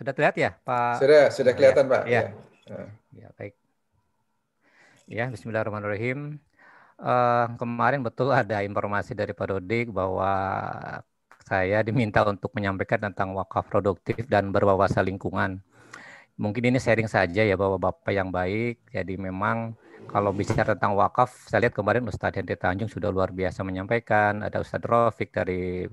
Sudah terlihat ya, Pak Sudah Hendro ya? kelihatan, Pak. Ya, Ya. ya baik. Ya, Bismillahirrahmanirrahim. Kemarin betul ada informasi dari Pak Dodik bahwa saya diminta untuk menyampaikan tentang wakaf produktif dan berwawasan lingkungan. Mungkin ini sharing saja ya bahwa Bapak yang baik. Jadi memang kalau bicara tentang wakaf, saya lihat kemarin Ustadz Henry Tanjung sudah luar biasa menyampaikan. Ada Ustadz Rafiq dari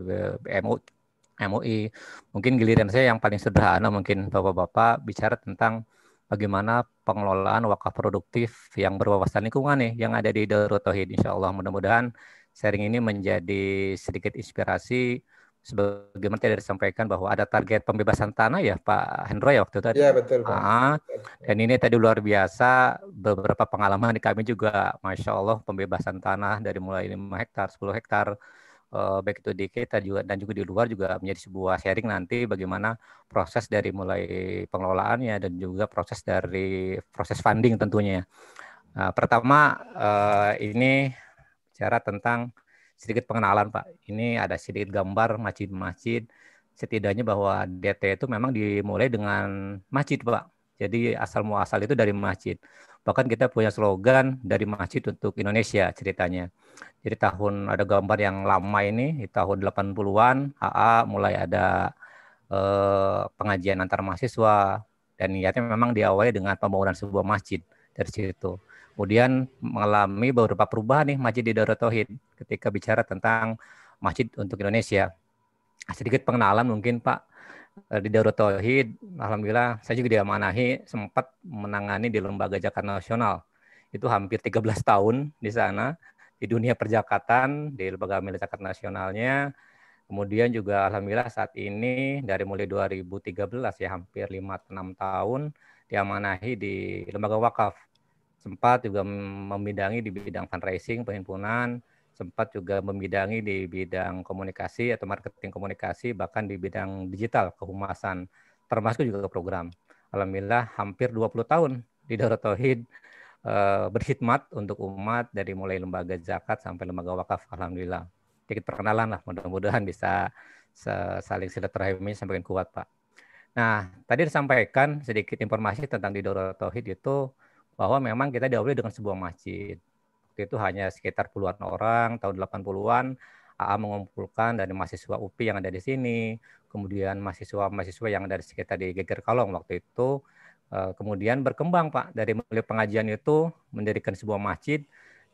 MUI. Mungkin giliran saya yang paling sederhana, mungkin Bapak-Bapak bicara tentang bagaimana pengelolaan wakaf produktif yang berwawasan lingkungan nih yang ada di Darut Tauhid. Insya Allah mudah-mudahan sharing ini menjadi sedikit inspirasi sebagaimana tadi disampaikan bahwa ada target pembebasan tanah ya Pak Hendro ya waktu itu. Ya, betul, Pak. Dan ini tadi luar biasa, beberapa pengalaman di kami juga, Masya Allah pembebasan tanah dari mulai 5 hektar, 10 hektar, baik itu di kita juga dan juga di luar juga menjadi sebuah sharing nanti bagaimana proses dari mulai pengelolaannya dan juga proses dari proses funding tentunya. Pertama ini bicara tentang sedikit pengenalan Pak. Ini ada sedikit gambar masjid-masjid. Setidaknya bahwa DT itu memang dimulai dengan masjid Pak. Jadi asal muasal itu dari masjid. Bahkan kita punya slogan dari masjid untuk Indonesia ceritanya. Jadi ada gambar yang lama ini di tahun 80-an, AA mulai ada pengajian antar mahasiswa dan niatnya memang diawali dengan pembangunan sebuah masjid dari situ. Kemudian mengalami beberapa perubahan nih masjid di Darut Tauhid ketika bicara tentang masjid untuk Indonesia. Sedikit pengenalan mungkin Pak di Darut Tauhid, alhamdulillah saya juga diamanahi sempat menangani di Lembaga Zakat Nasional. Itu hampir 13 tahun di sana di dunia perjakatan di Lembaga Milik Zakat Nasionalnya. Kemudian juga alhamdulillah saat ini dari mulai 2013 ya hampir 5-6 tahun diamanahi di Lembaga Wakaf. Sempat juga membidangi di bidang fundraising, penghimpunan, sempat juga membidangi di bidang komunikasi atau marketing komunikasi, bahkan di bidang digital, kehumasan, termasuk juga program. Alhamdulillah hampir 20 tahun di Darut Tauhid berkhidmat untuk umat dari mulai lembaga zakat sampai lembaga wakaf. Alhamdulillah. Sedikit perkenalan lah, mudah-mudahan bisa saling silaturahmi semakin kuat Pak. Nah, tadi disampaikan sedikit informasi tentang di Darut Tauhid itu bahwa memang kita diawali dengan sebuah masjid. Waktu itu hanya sekitar puluhan orang, tahun 80-an, AA mengumpulkan dari mahasiswa UPI yang ada di sini, kemudian mahasiswa-mahasiswa yang ada di sekitar di Geger Kalong waktu itu, kemudian berkembang Pak, dari mulai pengajian itu mendirikan sebuah masjid,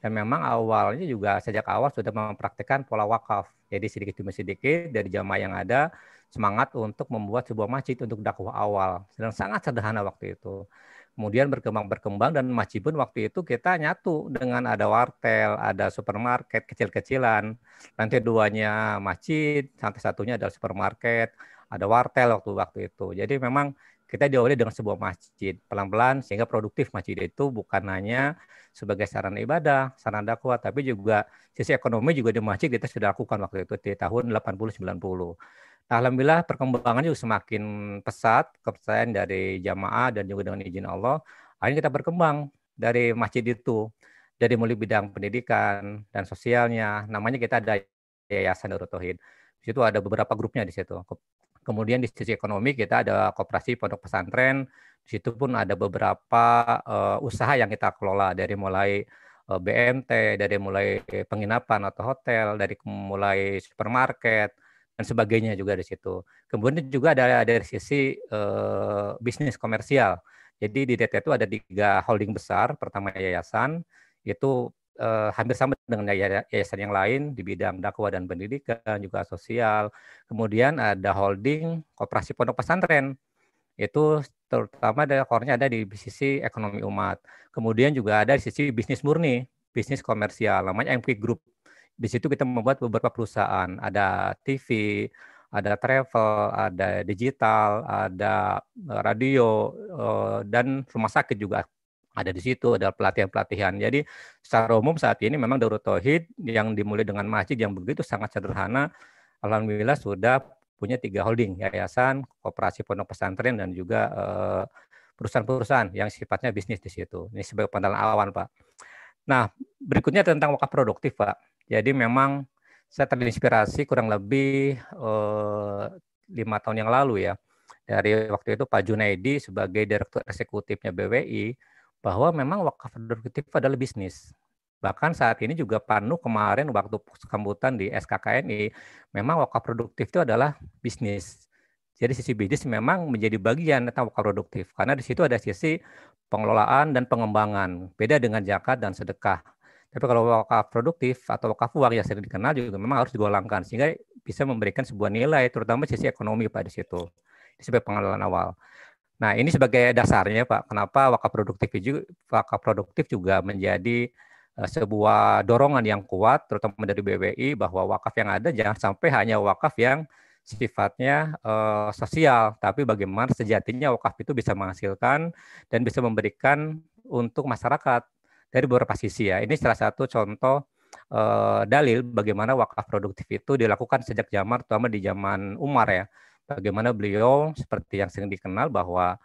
dan memang awalnya juga sejak awal sudah mempraktikkan pola wakaf. Jadi sedikit demi sedikit dari jamaah yang ada, semangat untuk membuat sebuah masjid untuk dakwah awal. Dan sangat sederhana waktu itu. Kemudian berkembang dan masjid pun waktu itu kita nyatu dengan ada wartel, ada supermarket kecil-kecilan. Lantai duanya masjid, lantai satunya adalah supermarket, ada wartel waktu itu. Jadi memang kita diawali dengan sebuah masjid pelan-pelan sehingga produktif masjid itu bukan hanya sebagai sarana ibadah, sarana dakwah, tapi juga sisi ekonomi juga di masjid kita sudah lakukan waktu itu di tahun 80-90. Alhamdulillah perkembangannya juga semakin pesat, kepercayaan dari jamaah dan juga dengan izin Allah, akhirnya kita berkembang dari masjid itu, dari mulai bidang pendidikan dan sosialnya, namanya kita ada Yayasan Darut Tauhid. Di situ ada beberapa grupnya di situ. Kemudian di sisi ekonomi kita ada koperasi pondok pesantren, di situ pun ada beberapa usaha yang kita kelola dari mulai BMT, dari mulai penginapan atau hotel, dari mulai supermarket, dan sebagainya juga di situ. Kemudian juga ada dari sisi bisnis komersial. Jadi di DT itu ada 3 holding besar. Pertama yayasan, itu hampir sama dengan yayasan yang lain di bidang dakwah dan pendidikan, juga sosial. Kemudian ada holding koperasi pondok pesantren. Itu terutama core-nya ada di sisi ekonomi umat. Kemudian juga ada di sisi bisnis murni, bisnis komersial, namanya MQ Group. Di situ kita membuat beberapa perusahaan, ada TV, ada travel, ada digital, ada radio, dan rumah sakit juga ada di situ, ada pelatihan-pelatihan. Jadi secara umum saat ini memang Darut Tauhid yang dimulai dengan masjid yang begitu sangat sederhana, alhamdulillah sudah punya 3 holding, yayasan, koperasi pondok pesantren, dan juga perusahaan-perusahaan yang sifatnya bisnis di situ. Ini sebagai pandangan awal, Pak. Nah, berikutnya tentang wakaf produktif, Pak. Jadi memang saya terinspirasi kurang lebih 5 tahun yang lalu ya. dari waktu itu Pak Junaidi sebagai Direktur Eksekutifnya BWI, bahwa memang wakaf produktif adalah bisnis. Bahkan saat ini juga Panu kemarin waktu sambutan di SKKNI, memang wakaf produktif itu adalah bisnis. Jadi sisi bisnis memang menjadi bagian tentang wakaf produktif, karena di situ ada sisi pengelolaan dan pengembangan, beda dengan zakat dan sedekah. Tapi kalau wakaf produktif atau wakaf uang yang sering dikenal juga memang harus digolangkan, sehingga bisa memberikan sebuah nilai, terutama sisi ekonomi Pak di situ. Ini sebagai pengenalan awal. Nah, ini sebagai dasarnya Pak, kenapa wakaf produktif juga menjadi sebuah dorongan yang kuat, terutama dari BWI, bahwa wakaf yang ada jangan sampai hanya wakaf yang sifatnya sosial, tapi bagaimana sejatinya wakaf itu bisa menghasilkan dan bisa memberikan untuk masyarakat dari beberapa sisi ya. Ini salah satu contoh dalil bagaimana wakaf produktif itu dilakukan sejak zaman, terutama di zaman Umar ya. Bagaimana beliau seperti yang sering dikenal bahwa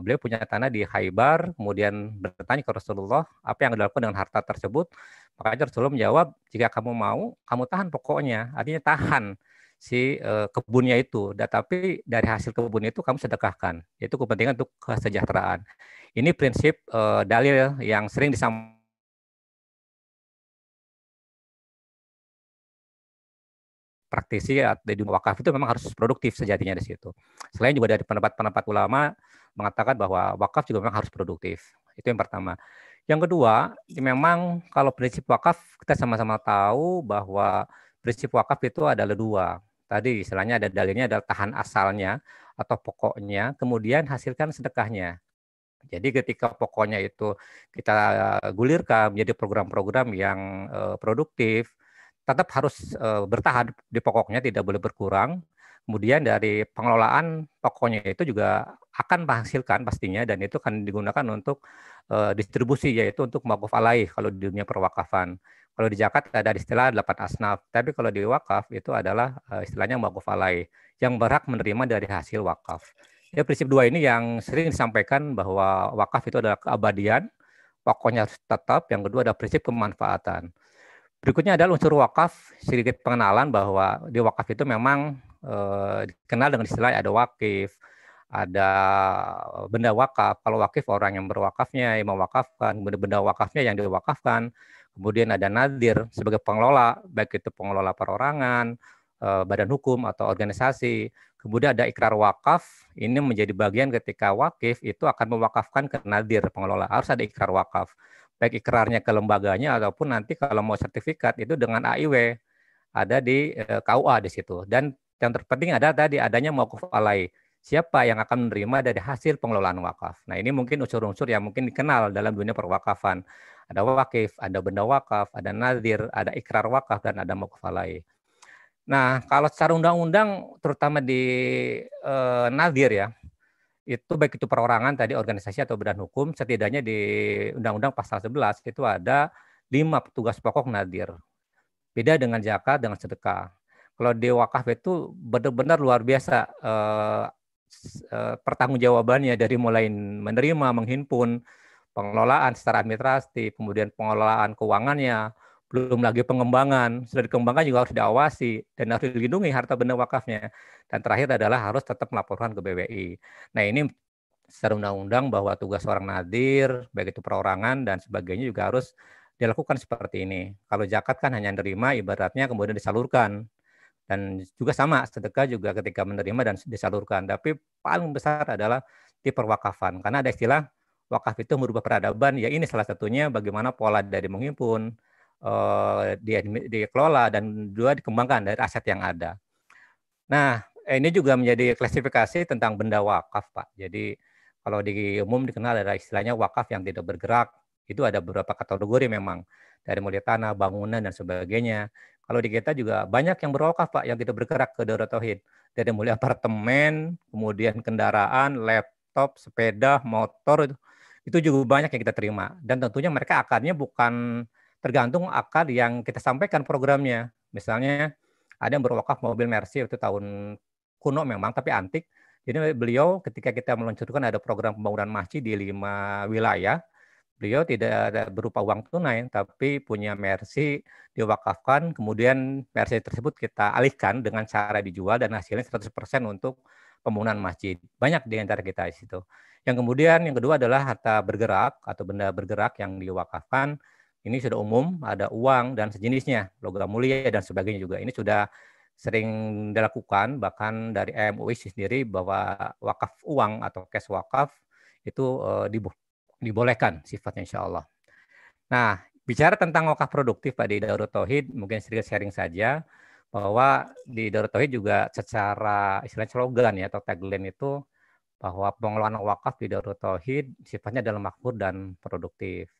beliau punya tanah di Khaybar, kemudian bertanya ke Rasulullah apa yang dilakukan dengan harta tersebut. Makanya Rasulullah menjawab, jika kamu mau, kamu tahan pokoknya, artinya tahan si kebunnya itu, tapi dari hasil kebun itu kamu sedekahkan, itu kepentingan untuk kesejahteraan. Ini prinsip dalil yang sering disampaikan praktisi di dunia wakaf itu memang harus produktif sejatinya di situ. Selain juga dari pendapat-pendapat ulama mengatakan bahwa wakaf juga memang harus produktif. Itu yang pertama. Yang kedua, memang kalau prinsip wakaf kita sama-sama tahu bahwa prinsip wakaf itu adalah dua. Tadi istilahnya ada dalilnya adalah tahan asalnya atau pokoknya, kemudian hasilkan sedekahnya. Jadi ketika pokoknya itu kita gulirkan menjadi program-program yang produktif, tetap harus bertahan di pokoknya, tidak boleh berkurang. Kemudian dari pengelolaan pokoknya itu juga akan menghasilkan pastinya, dan itu akan digunakan untuk distribusi, yaitu untuk mauquf alaih kalau di dunia perwakafan. Kalau di zakat ada istilah 8 asnaf, tapi kalau di wakaf itu adalah istilahnya mauquf alaih, yang berhak menerima dari hasil wakaf. Ya, prinsip dua ini yang sering disampaikan bahwa wakaf itu adalah keabadian, pokoknya harus tetap. Yang kedua ada prinsip kemanfaatan. Berikutnya adalah unsur wakaf, sedikit pengenalan bahwa di wakaf itu memang dikenal dengan istilah ada wakif, ada benda wakaf. Kalau wakif orang yang berwakafnya, yang mewakafkan, benda wakafnya yang diwakafkan. Kemudian ada nadir sebagai pengelola, baik itu pengelola perorangan, badan hukum atau organisasi. Kemudian ada ikrar wakaf, ini menjadi bagian ketika wakif itu akan mewakafkan ke nadir pengelola. Harus ada ikrar wakaf. Baik ikrarnya ke lembaganya ataupun nanti kalau mau sertifikat itu dengan AIW, ada di KUA di situ. Dan yang terpenting ada tadi adanya mauquf alaih. Siapa yang akan menerima dari hasil pengelolaan wakaf. Nah, ini mungkin unsur-unsur yang mungkin dikenal dalam dunia perwakafan. Ada wakif, ada benda wakaf, ada nadir, ada ikrar wakaf, dan ada mauquf alaih. Nah, kalau secara undang-undang, terutama di nadir ya, itu baik itu perorangan tadi, organisasi atau badan hukum, setidaknya di Undang-Undang Pasal 11 itu ada 5 petugas pokok nadir. Beda dengan zakat, dengan sedekah. Kalau di wakaf itu benar-benar luar biasa pertanggungjawabannya, dari mulai menerima, menghimpun, pengelolaan secara administratif, kemudian pengelolaan keuangannya, belum lagi pengembangan. Sudah dikembangkan juga harus diawasi dan harus dilindungi harta benda wakafnya. Dan terakhir adalah harus tetap melaporkan ke BWI. Nah, ini secara undang-undang bahwa tugas seorang nadir, baik itu perorangan dan sebagainya juga harus dilakukan seperti ini. Kalau zakat kan hanya menerima, ibaratnya kemudian disalurkan. Dan juga sama, sedekah juga ketika menerima dan disalurkan. Tapi paling besar adalah di perwakafan. Karena ada istilah wakaf itu merubah peradaban, ya ini salah satunya bagaimana pola dari menghimpun, dikelola, dan juga dikembangkan dari aset yang ada. Nah, ini juga menjadi klasifikasi tentang benda wakaf, Pak. Jadi kalau di umum dikenal ada istilahnya wakaf yang tidak bergerak. Itu ada beberapa kategori memang, dari mulai tanah, bangunan, dan sebagainya. Kalau di kita juga banyak yang berwakaf, Pak, yang tidak bergerak ke Daurah Tauhid. Dari mulai apartemen, kemudian kendaraan, laptop, sepeda, motor, itu juga banyak yang kita terima. Dan tentunya mereka akarnya bukan tergantung akar yang kita sampaikan programnya. Misalnya ada yang berwakaf mobil Mercy, itu tahun kuno memang, tapi antik. Jadi beliau ketika kita meluncurkan ada program pembangunan masjid di 5 wilayah, beliau tidak berupa uang tunai, tapi punya Mercy diwakafkan, kemudian Mercy tersebut kita alihkan dengan cara dijual, dan hasilnya 100% untuk pembangunan masjid. Banyak di antara kita di situ. Yang kemudian yang kedua adalah harta bergerak atau benda bergerak yang diwakafkan. Ini sudah umum, ada uang dan sejenisnya, logam mulia dan sebagainya juga. Ini sudah sering dilakukan, bahkan dari MUI sendiri bahwa wakaf uang atau cash wakaf itu dibolehkan sifatnya insya Allah. Nah, bicara tentang wakaf produktif Pak di Darut Tauhid, mungkin sedikit sharing saja bahwa di Darut Tauhid juga secara istilah slogan ya atau tagline itu bahwa pengelolaan wakaf di Darut Tauhid sifatnya adalah makmur dan produktif.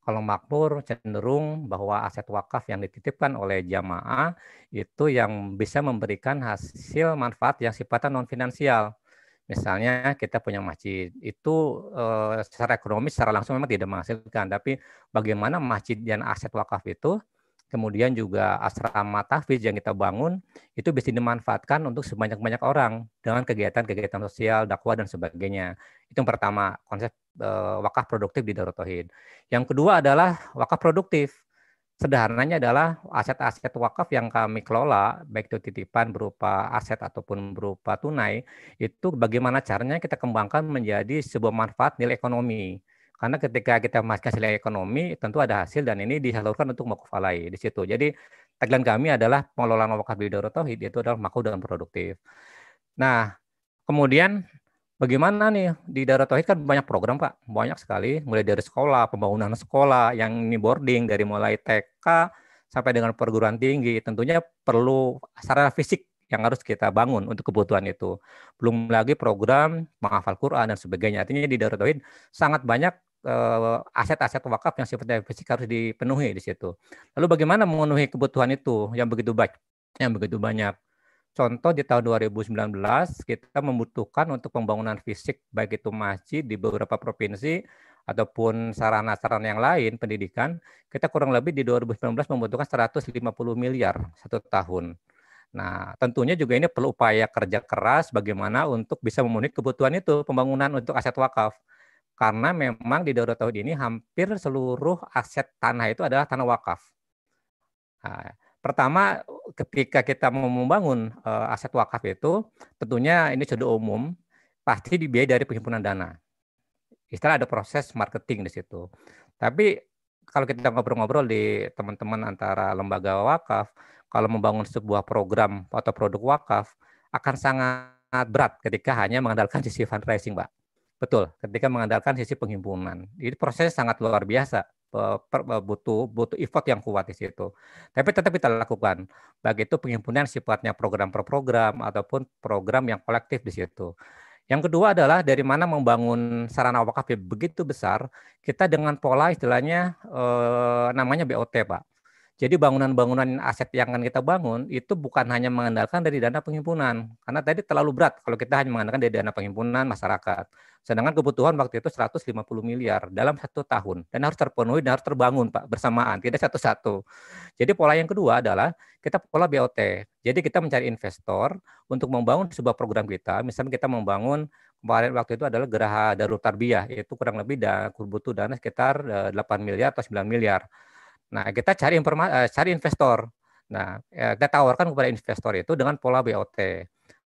Kalau makmur cenderung bahwa aset wakaf yang dititipkan oleh jamaah itu yang bisa memberikan hasil manfaat yang sifatnya non finansial. Misalnya kita punya masjid, itu secara ekonomis secara langsung memang tidak menghasilkan, tapi bagaimana masjid dan aset wakaf itu, kemudian juga asrama tahfiz yang kita bangun, itu bisa dimanfaatkan untuk sebanyak-banyak orang dengan kegiatan-kegiatan sosial, dakwah, dan sebagainya. Itu yang pertama, konsep wakaf produktif di Darut Tauhid. Yang kedua adalah wakaf produktif. Sederhananya adalah aset-aset wakaf yang kami kelola, baik itu titipan berupa aset ataupun berupa tunai, itu bagaimana caranya kita kembangkan menjadi sebuah manfaat nilai ekonomi. Karena ketika kita masukkan nilai ekonomi, tentu ada hasil dan ini disalurkan untuk wakaf alai di situ. Jadi tagline kami adalah pengelolaan wakaf di Darut Tauhid itu adalah makmur dan produktif. Nah, kemudian bagaimana nih di Darut Tauhid kan banyak program Pak, banyak sekali, mulai dari sekolah, pembangunan sekolah, yang ini boarding dari mulai TK sampai dengan perguruan tinggi, tentunya perlu sarana fisik yang harus kita bangun untuk kebutuhan itu. Belum lagi program menghafal Quran dan sebagainya. Artinya di Darut Tauhid sangat banyak aset-aset wakaf yang sifatnya fisik harus dipenuhi di situ. Lalu bagaimana memenuhi kebutuhan itu yang begitu baik, yang begitu banyak? Contoh di tahun 2019 kita membutuhkan untuk pembangunan fisik baik itu masjid di beberapa provinsi ataupun sarana-sarana yang lain pendidikan, kita kurang lebih di 2019 membutuhkan 150 miliar satu tahun. Nah, tentunya juga ini perlu upaya kerja keras bagaimana untuk bisa memenuhi kebutuhan itu pembangunan untuk aset wakaf. Karena memang di Darut Tauhid ini hampir seluruh aset tanah itu adalah tanah wakaf. Nah, pertama, ketika kita mau membangun aset wakaf itu, tentunya ini sudah umum, pasti dibiayai dari penghimpunan dana. Istilah ada proses marketing di situ. Tapi kalau kita ngobrol-ngobrol di teman-teman antara lembaga wakaf, kalau membangun sebuah program atau produk wakaf, akan sangat berat ketika hanya mengandalkan sisi fundraising, Pak. Betul, ketika mengandalkan sisi penghimpunan. Ini prosesnya sangat luar biasa, butuh effort yang kuat di situ. Tapi tetap kita lakukan, baik itu penghimpunan sifatnya program per program ataupun program yang kolektif di situ. Yang kedua adalah dari mana membangun sarana wakaf yang begitu besar, kita dengan pola istilahnya namanya BOT, Pak. Jadi bangunan-bangunan aset yang akan kita bangun itu bukan hanya mengandalkan dari dana penghimpunan. Karena tadi terlalu berat kalau kita hanya mengandalkan dari dana penghimpunan masyarakat. Sedangkan kebutuhan waktu itu 150 miliar dalam satu tahun. Dan harus terpenuhi dan harus terbangun Pak bersamaan, tidak satu-satu. Jadi pola yang kedua adalah kita pola BOT. Jadi kita mencari investor untuk membangun sebuah program kita. Misalnya kita membangun kemarin waktu itu adalah Geraha Darut Tarbiyah. Itu kurang lebih butuh dana sekitar 8 miliar atau 9 miliar. Nah, kita cari investor. Nah, kita tawarkan kepada investor itu dengan pola BOT.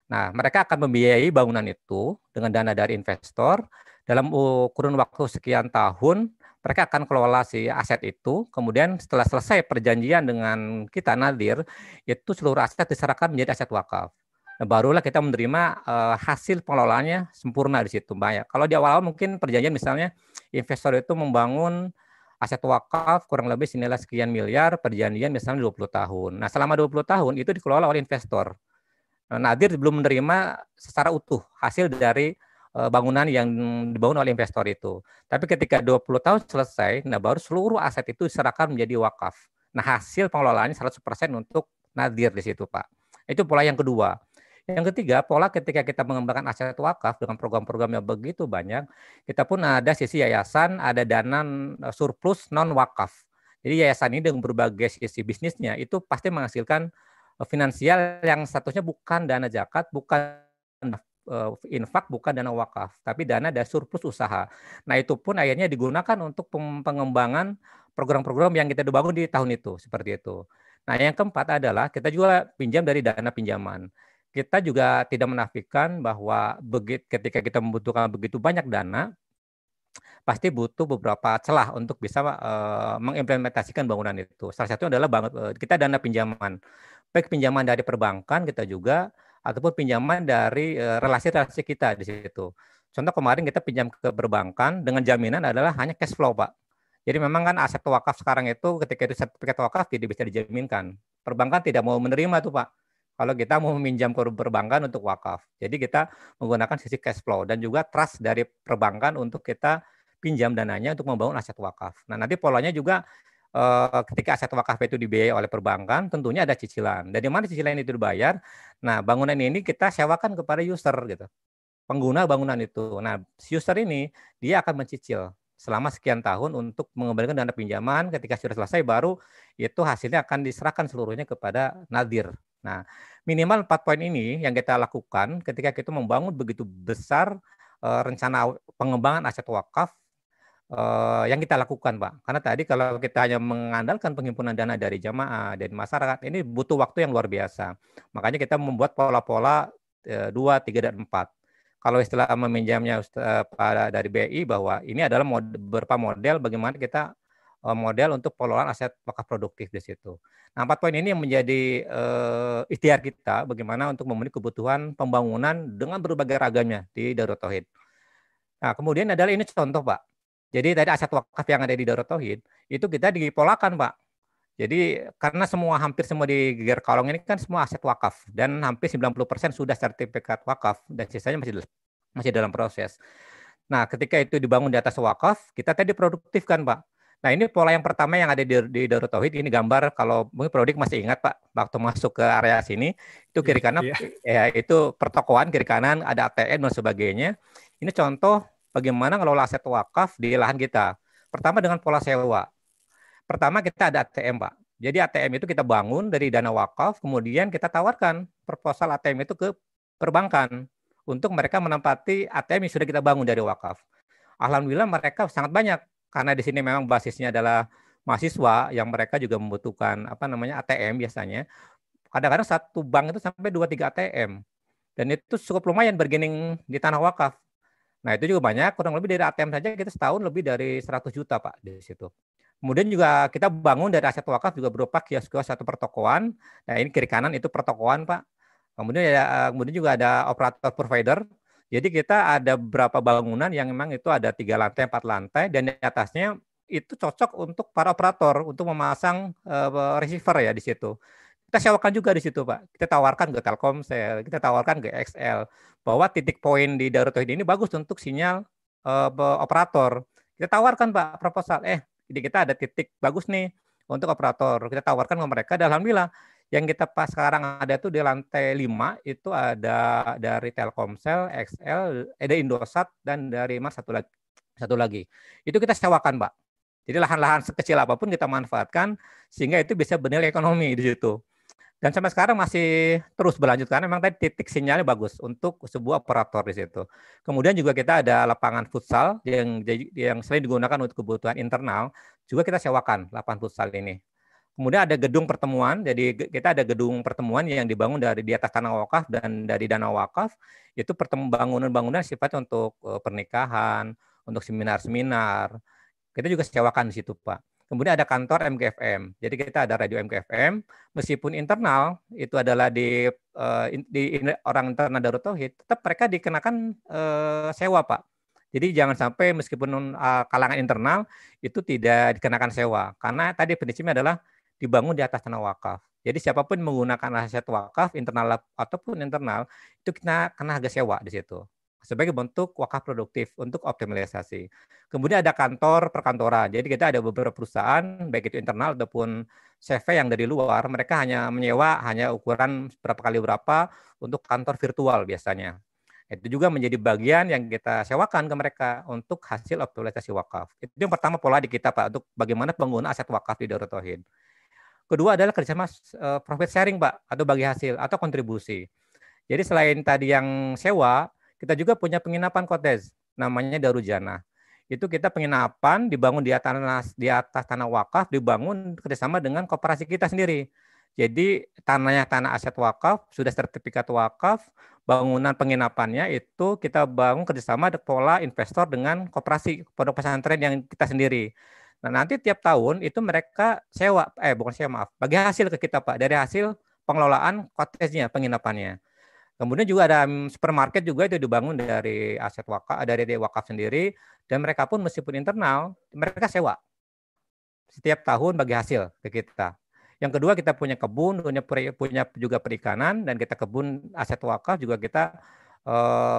Nah, mereka akan membiayai bangunan itu dengan dana dari investor. Dalam kurun waktu sekian tahun, mereka akan kelola si aset itu. Kemudian setelah selesai perjanjian dengan kita, Nadir, itu seluruh aset diserahkan menjadi aset wakaf. Nah, barulah kita menerima hasil pengelolaannya sempurna di situ, Mbak. Ya. Kalau di awal-awal mungkin perjanjian misalnya investor itu membangun aset wakaf kurang lebih senilai sekian miliar, perjanjian misalnya 20 tahun. Nah, selama 20 tahun itu dikelola oleh investor. Nadir belum menerima secara utuh hasil dari bangunan yang dibangun oleh investor itu. Tapi ketika 20 tahun selesai, nah baru seluruh aset itu diserahkan menjadi wakaf. Nah, hasil pengelolaannya 100% untuk Nadir di situ, Pak. Itu pola yang kedua. Yang ketiga, pola ketika kita mengembangkan aset wakaf dengan program-program yang begitu banyak, kita pun ada sisi yayasan, ada dana surplus non-wakaf. Jadi yayasan ini dengan berbagai sisi bisnisnya, itu pasti menghasilkan finansial yang statusnya bukan dana zakat, bukan infak, bukan dana wakaf, tapi dana dari surplus usaha. Nah, itu pun akhirnya digunakan untuk pengembangan program-program yang kita bangun di tahun itu, seperti itu. Nah, yang keempat adalah kita juga pinjam dari dana pinjaman. kita juga tidak menafikan bahwa ketika kita membutuhkan begitu banyak dana, pasti butuh beberapa celah untuk bisa mengimplementasikan bangunan itu. Salah satunya adalah kita dana pinjaman, baik pinjaman dari perbankan kita juga, ataupun pinjaman dari relasi-relasi kita di situ. Contoh kemarin kita pinjam ke perbankan dengan jaminan adalah hanya cash flow, Pak. Jadi memang kan aset wakaf sekarang itu ketika itu sertifikat wakaf tidak bisa dijaminkan. Perbankan tidak mau menerima tuh, Pak. Kalau kita mau meminjam ke perbankan untuk wakaf. Jadi kita menggunakan sisi cash flow dan juga trust dari perbankan untuk kita pinjam dananya untuk membangun aset wakaf. Nah, nanti polanya juga ketika aset wakaf itu dibiayai oleh perbankan, tentunya ada cicilan. Dan di mana cicilan itu dibayar? Nah, bangunan ini kita sewakan kepada user gitu, pengguna bangunan itu. Nah, user ini dia akan mencicil selama sekian tahun untuk mengembalikan dana pinjaman. Ketika sudah selesai, baru itu hasilnya akan diserahkan seluruhnya kepada nadir. Nah, minimal 4 poin ini yang kita lakukan ketika kita membangun begitu besar rencana pengembangan aset wakaf yang kita lakukan, Pak. Karena tadi kalau kita hanya mengandalkan penghimpunan dana dari jamaah, dari masyarakat, ini butuh waktu yang luar biasa. Makanya kita membuat pola-pola 2, 3, dan 4. Kalau istilah meminjamnya dari BI bahwa ini adalah beberapa model bagaimana kita model untuk pengelolaan aset wakaf produktif di situ. Nah, 4 poin ini yang menjadi ikhtiar kita bagaimana untuk memenuhi kebutuhan pembangunan dengan berbagai ragamnya di Darut Tauhid. Nah, kemudian adalah ini contoh, Pak. Jadi tadi aset wakaf yang ada di Darut Tauhid itu kita dipolakan, Pak. Jadi karena hampir semua di Geger Kalong ini kan semua aset wakaf dan hampir 90% sudah sertifikat wakaf dan sisanya masih dalam proses. Nah, ketika itu dibangun di atas wakaf, kita tadi produktifkan, Pak. Nah, ini pola yang pertama yang ada di Darut Tauhid. Ini gambar kalau mungkin Prodik masih ingat, Pak, waktu masuk ke area sini itu kiri kanan ya itu pertokoan, kiri kanan ada ATM dan sebagainya. Ini contoh bagaimana ngelola aset wakaf di lahan kita. Pertama dengan pola sewa. Pertama kita ada ATM, Pak. Jadi ATM itu kita bangun dari dana wakaf, kemudian kita tawarkan proposal ATM itu ke perbankan untuk mereka menempati ATM yang sudah kita bangun dari wakaf. Alhamdulillah mereka sangat banyak karena di sini memang basisnya adalah mahasiswa yang mereka juga membutuhkan ATM biasanya. Kadang-kadang satu bank itu sampai 2-3 ATM. Dan itu cukup lumayan bergening di tanah wakaf. Nah, itu juga banyak, kurang lebih dari ATM saja kita setahun lebih dari 100 juta, Pak, di situ. Kemudian juga kita bangun dari aset wakaf juga berupa kios-kios satu pertokoan. Nah, ini kiri kanan itu pertokoan, Pak. Kemudian juga ada operator provider. Jadi kita ada beberapa bangunan yang memang itu ada 3 lantai, 4 lantai, dan di atasnya itu cocok untuk para operator untuk memasang receiver ya di situ. Kita sewakan juga di situ, Pak. Kita tawarkan ke Telkomsel, kita tawarkan ke XL bahwa titik poin di Darut Tauhid ini bagus untuk sinyal operator. Kita tawarkan, Pak, proposal. Jadi kita ada titik bagus nih untuk operator. Kita tawarkan ke mereka. Dan alhamdulillah yang kita pas sekarang ada tuh di lantai 5 itu ada dari Telkomsel, XL, ada Indosat dan dari satu lagi. Itu kita sewakan, Pak. Jadi lahan-lahan sekecil apapun kita manfaatkan sehingga itu bisa bernilai ekonomi di situ. Dan sampai sekarang masih terus berlanjut karena memang tadi titik sinyalnya bagus untuk sebuah operator di situ. Kemudian juga kita ada lapangan futsal yang selain digunakan untuk kebutuhan internal, juga kita sewakan lapangan futsal ini. Kemudian ada gedung pertemuan, jadi kita ada gedung pertemuan yang dibangun dari di atas tanah wakaf dan dari dana wakaf, itu bangunan-bangunan sifatnya untuk pernikahan, untuk seminar-seminar. Kita juga sewakan di situ, Pak. Kemudian ada kantor MKFM. Jadi kita ada radio MKFM, meskipun internal itu adalah di orang internal Darut Tauhid, tetap mereka dikenakan sewa, Pak. Jadi jangan sampai meskipun kalangan internal itu tidak dikenakan sewa, karena tadi prinsipnya adalah dibangun di atas tanah wakaf. Jadi siapapun menggunakan aset wakaf internal ataupun internal itu kita kena harga sewa di situ sebagai bentuk wakaf produktif untuk optimalisasi. Kemudian ada kantor perkantoran. Jadi kita ada beberapa perusahaan, baik itu internal ataupun CV yang dari luar, mereka hanya menyewa hanya ukuran berapa kali berapa untuk kantor virtual biasanya. Itu juga menjadi bagian yang kita sewakan ke mereka untuk hasil optimalisasi wakaf. Itu yang pertama pola di kita, Pak, untuk bagaimana pengguna aset wakaf di Darut Tauhid. Kedua adalah kerjasama profit sharing, Pak, atau bagi hasil atau kontribusi. Jadi selain tadi yang sewa, kita juga punya penginapan kotej, namanya Darujana. Itu kita penginapan dibangun di atas tanah wakaf, dibangun kerjasama dengan koperasi kita sendiri. Jadi tanahnya tanah aset wakaf, sudah sertifikat wakaf, bangunan penginapannya itu kita bangun kerjasama pola investor dengan koperasi pondok pesantren yang kita sendiri. Nah nanti tiap tahun itu mereka sewa, bukan sewa maaf, bagi hasil ke kita Pak, dari hasil pengelolaan cottage-nya, penginapannya. Kemudian juga ada supermarket juga itu dibangun dari aset wakaf, dari wakaf sendiri, dan mereka pun meskipun internal, mereka sewa setiap tahun bagi hasil ke kita. Yang kedua kita punya kebun, punya juga perikanan, dan kita kebun aset wakaf juga kita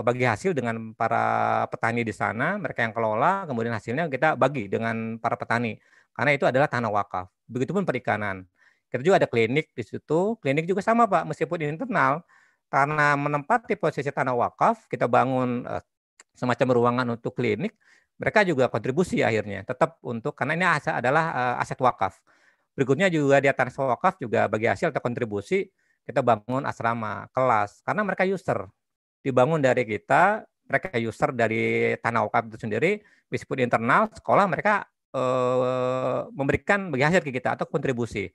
bagi hasil dengan para petani di sana, mereka yang kelola, kemudian hasilnya kita bagi dengan para petani, karena itu adalah tanah wakaf. Begitupun perikanan. Kita juga ada klinik di situ, klinik juga sama Pak, meskipun internal, karena menempati posisi tanah wakaf, kita bangun semacam ruangan untuk klinik, mereka juga kontribusi akhirnya tetap untuk, karena ini adalah aset wakaf. Berikutnya juga di atas wakaf juga bagi hasil atau kontribusi kita bangun asrama, kelas, karena mereka user dibangun dari kita, mereka user dari tanah wakaf itu sendiri, meskipun internal sekolah mereka memberikan bagi hasil ke kita atau kontribusi.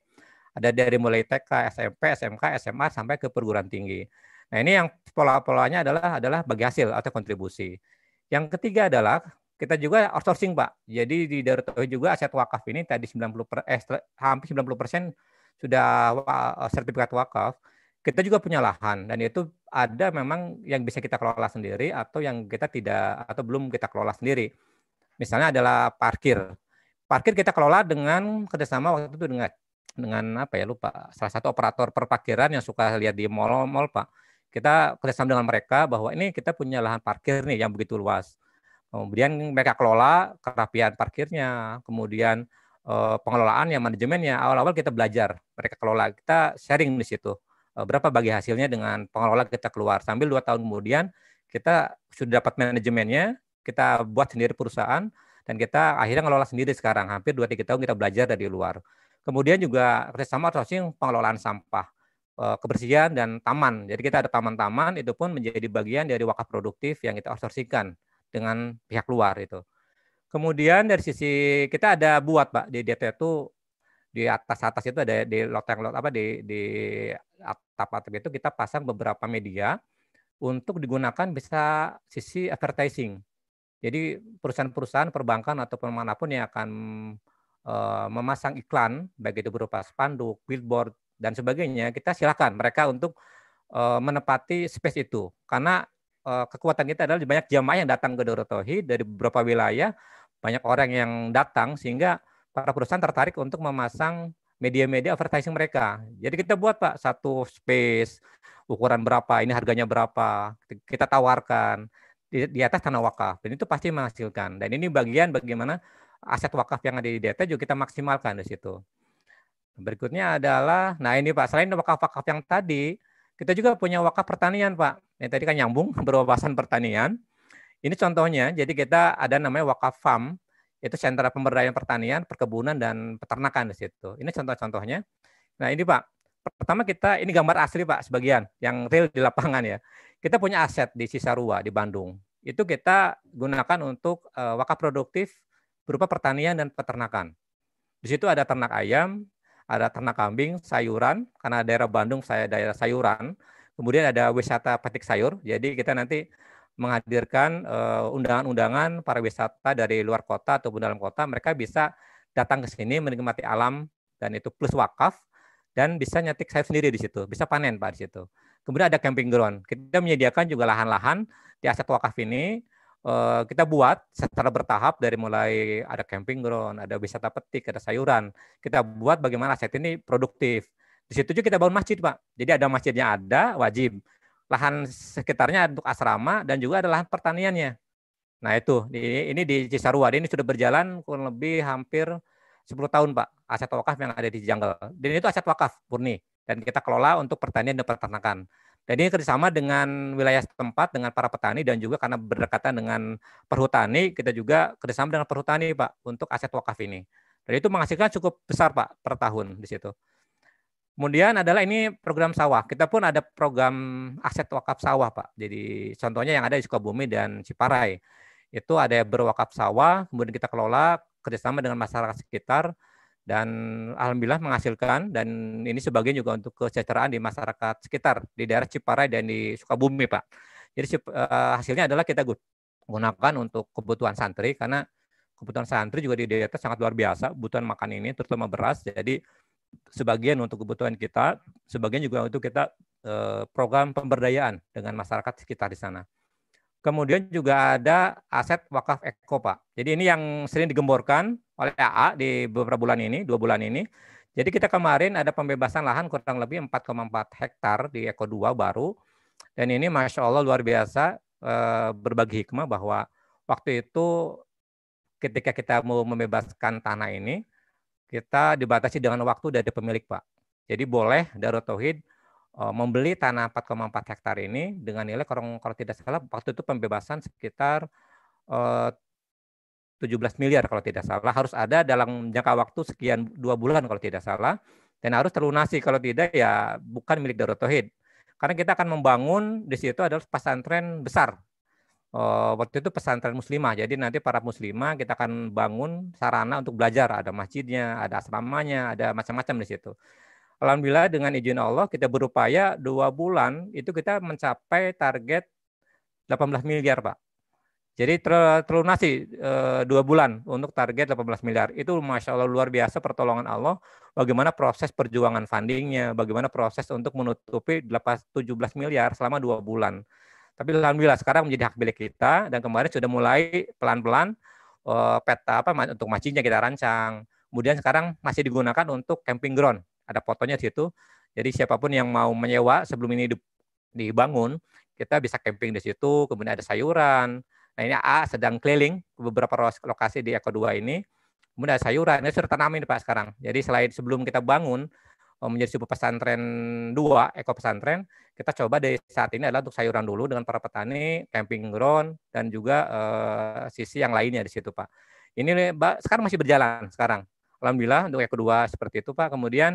Ada dari mulai TK, SMP, SMK, SMA sampai ke perguruan tinggi. Nah ini yang pola-polanya adalah bagi hasil atau kontribusi. Yang ketiga adalah kita juga outsourcing Pak. Jadi di Darut Tauhid juga aset wakaf ini tadi hampir 90% sudah sertifikat wakaf. Kita juga punya lahan dan itu ada memang yang bisa kita kelola sendiri atau yang kita tidak atau belum kita kelola sendiri. Misalnya adalah parkir. Parkir kita kelola dengan kerjasama waktu itu dengan apa ya lupa, salah satu operator perparkiran yang suka lihat di mall-mall Pak. Kita kerjasama dengan mereka bahwa ini kita punya lahan parkir nih yang begitu luas. Kemudian mereka kelola kerapian parkirnya, kemudian pengelolaannya, manajemennya. Awal-awal kita belajar, mereka kelola, kita sharing di situ. Berapa bagi hasilnya dengan pengelola kita keluar. Sambil 2 tahun kemudian kita sudah dapat manajemennya, kita buat sendiri perusahaan, dan kita akhirnya ngelola sendiri sekarang. Hampir 2-3 tahun kita belajar dari luar. Kemudian juga kerjasama outsourcing pengelolaan sampah, kebersihan, dan taman. Jadi kita ada taman-taman, itu pun menjadi bagian dari wakaf produktif yang kita outsourcingkan dengan pihak luar itu. Kemudian dari sisi kita ada buat Pak di DT itu di atas itu ada di loteng apa di atap itu kita pasang beberapa media untuk digunakan bisa sisi advertising. Jadi perusahaan-perusahaan perbankan ataupun manapun yang akan memasang iklan baik itu berupa spanduk, billboard dan sebagainya, kita silakan mereka untuk menepati space itu karena kekuatan kita adalah banyak jamaah yang datang ke Darut Tauhid dari beberapa wilayah, banyak orang yang datang sehingga para perusahaan tertarik untuk memasang media-media advertising mereka. Jadi kita buat Pak satu space ukuran berapa, ini harganya berapa, kita tawarkan di atas tanah wakaf dan itu pasti menghasilkan. Dan ini bagian bagaimana aset wakaf yang ada di DT juga kita maksimalkan di situ. Berikutnya adalah, nah ini Pak, selain wakaf-wakaf yang tadi, kita juga punya wakaf pertanian Pak. Yang tadi kan nyambung berwawasan pertanian. Ini contohnya, jadi kita ada namanya wakaf farm, itu sentra pemberdayaan pertanian, perkebunan, dan peternakan di situ. Ini contoh-contohnya. Nah ini Pak, pertama kita, ini gambar asli Pak, sebagian, yang real di lapangan ya. Kita punya aset di Cisarua, di Bandung. Itu kita gunakan untuk wakaf produktif berupa pertanian dan peternakan. Di situ ada ternak ayam, ada ternak kambing, sayuran, karena daerah Bandung saya daerah sayuran. Kemudian ada wisata petik sayur, jadi kita nanti menghadirkan undangan-undangan para wisata dari luar kota ataupun dalam kota, mereka bisa datang ke sini menikmati alam, dan itu plus wakaf, dan bisa nyetik sayur sendiri di situ, bisa panen Pak di situ. Kemudian ada camping ground, kita menyediakan juga lahan-lahan di aset wakaf ini, kita buat secara bertahap dari mulai ada camping ground, ada wisata petik, ada sayuran. Kita buat bagaimana aset ini produktif. Di situ juga kita bangun masjid, Pak. Jadi ada masjidnya ada, wajib. Lahan sekitarnya untuk asrama dan juga ada lahan pertaniannya. Nah itu, ini di Cisarua. Ini sudah berjalan kurang lebih hampir 10 tahun, Pak. Aset wakaf yang ada di Jungle. Dan itu aset wakaf murni. Dan kita kelola untuk pertanian dan peternakan. Dan ini kerjasama dengan wilayah setempat, dengan para petani, dan juga karena berdekatan dengan perhutani, kita juga kerjasama dengan perhutani, Pak, untuk aset wakaf ini. Dan itu menghasilkan cukup besar, Pak, per tahun di situ. Kemudian adalah ini program sawah. Kita pun ada program aset wakaf sawah, Pak. Jadi contohnya yang ada di Sukabumi dan Ciparai. Itu ada berwakaf sawah, kemudian kita kelola kerjasama dengan masyarakat sekitar, dan alhamdulillah menghasilkan, dan ini sebagian juga untuk kesejahteraan di masyarakat sekitar di daerah Ciparai dan di Sukabumi, Pak. Jadi hasilnya adalah kita gunakan untuk kebutuhan santri, karena kebutuhan santri juga di daerah sangat luar biasa, kebutuhan makan ini terutama beras. Jadi sebagian untuk kebutuhan kita, sebagian juga untuk kita program pemberdayaan dengan masyarakat sekitar di sana. Kemudian juga ada aset wakaf eko, Pak. Jadi ini yang sering digemborkan oleh AA di beberapa bulan ini, 2 bulan ini. Jadi kita kemarin ada pembebasan lahan kurang lebih 4,4 hektar di Eko 2 baru. Dan ini Masya Allah luar biasa, berbagi hikmah bahwa waktu itu ketika kita mau membebaskan tanah ini, kita dibatasi dengan waktu dari pemilik, Pak. Jadi boleh Darut Tauhid membeli tanah 4,4 hektar ini dengan nilai kalau tidak salah waktu itu pembebasan sekitar 17 miliar kalau tidak salah, harus ada dalam jangka waktu sekian 2 bulan kalau tidak salah, dan harus terlunasi, kalau tidak ya bukan milik Darut Tauhid. Karena kita akan membangun di situ adalah pesantren besar. Waktu itu pesantren muslimah, jadi nanti para muslimah kita akan bangun sarana untuk belajar, ada masjidnya, ada asramanya, ada macam-macam di situ. Alhamdulillah dengan izin Allah kita berupaya 2 bulan itu kita mencapai target 18 miliar, Pak. Jadi terlunasi 2 bulan untuk target 18 miliar. Itu Masya Allah luar biasa pertolongan Allah. Bagaimana proses perjuangan fundingnya, bagaimana proses untuk menutupi 17 miliar selama 2 bulan. Tapi alhamdulillah sekarang menjadi hak milik kita, dan kemarin sudah mulai pelan-pelan peta untuk masjidnya kita rancang. Kemudian sekarang masih digunakan untuk camping ground. Ada fotonya di situ. Jadi siapapun yang mau menyewa sebelum ini dibangun, kita bisa camping di situ. Kemudian ada sayuran. Nah ini A sedang keliling ke beberapa lokasi di Eko 2 ini. Kemudian ada sayuran. Ini sudah tanamin, Pak, sekarang. Jadi selain sebelum kita bangun menjadi sebuah pesantren 2, eko pesantren, kita coba dari saat ini adalah untuk sayuran dulu dengan para petani, camping ground, dan juga sisi yang lainnya di situ, Pak. Ini Mbak sekarang masih berjalan sekarang. Alhamdulillah untuk Eko 2 seperti itu, Pak. Kemudian